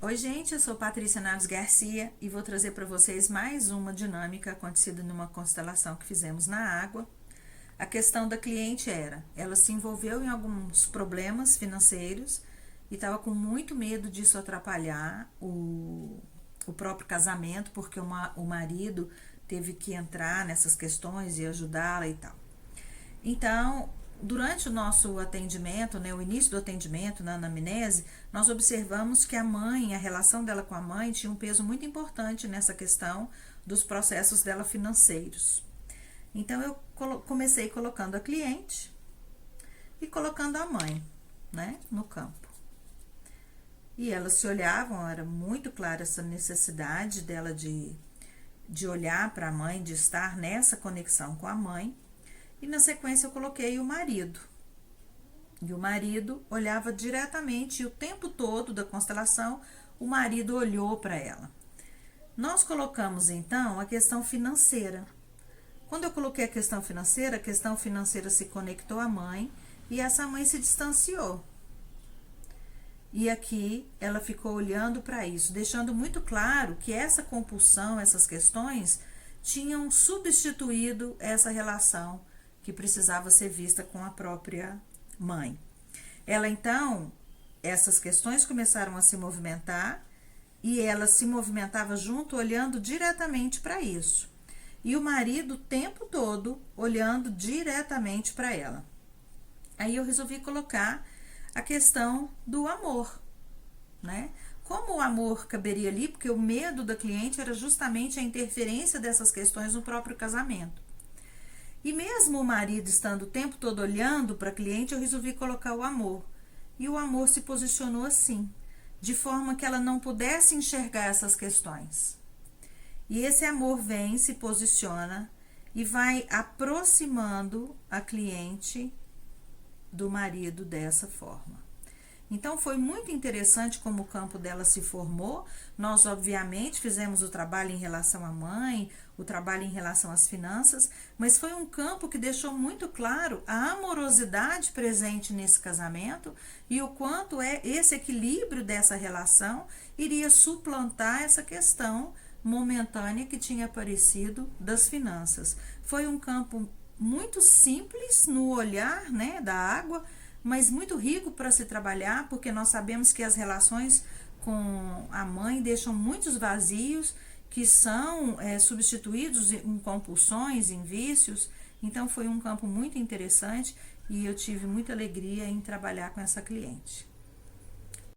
Oi, gente, eu sou Patrícia Naves Garcia e vou trazer para vocês mais uma dinâmica acontecida numa constelação que fizemos na água. A questão da cliente ela se envolveu em alguns problemas financeiros e estava com muito medo disso atrapalhar o próprio casamento, porque o marido teve que entrar nessas questões e ajudá-la e tal. Então, durante o nosso atendimento, o início do atendimento na anamnese, nós observamos que a relação dela com a mãe tinha um peso muito importante nessa questão dos processos dela financeiros. Então, eu comecei colocando a cliente e colocando a mãe, no campo. E elas se olhavam, era muito clara essa necessidade dela de olhar para a mãe, de estar nessa conexão com a mãe. E na sequência eu coloquei o marido. E o marido olhava diretamente, e o tempo todo da constelação, o marido olhou para ela. Nós colocamos então a questão financeira. Quando eu coloquei a questão financeira se conectou à mãe e essa mãe se distanciou. E aqui ela ficou olhando para isso, deixando muito claro que essa compulsão, essas questões, tinham substituído essa relação que precisava ser vista com a própria mãe. Ela então, essas questões começaram a se movimentar e ela se movimentava junto, olhando diretamente para isso. E o marido o tempo todo olhando diretamente para ela. Aí eu resolvi colocar a questão do amor, Como o amor caberia ali, porque o medo da cliente era justamente a interferência dessas questões no próprio casamento. E mesmo o marido estando o tempo todo olhando para a cliente, eu resolvi colocar o amor. E o amor se posicionou assim, de forma que ela não pudesse enxergar essas questões. E esse amor vem, se posiciona e vai aproximando a cliente do marido dessa forma. Então, foi muito interessante como o campo dela se formou. Nós, obviamente, fizemos o trabalho em relação à mãe, o trabalho em relação às finanças, mas foi um campo que deixou muito claro a amorosidade presente nesse casamento e o quanto esse equilíbrio dessa relação iria suplantar essa questão momentânea que tinha aparecido das finanças. Foi um campo muito simples no olhar, da água, mas muito rico para se trabalhar, porque nós sabemos que as relações com a mãe deixam muitos vazios que são substituídos em compulsões, em vícios. Então foi um campo muito interessante e eu tive muita alegria em trabalhar com essa cliente.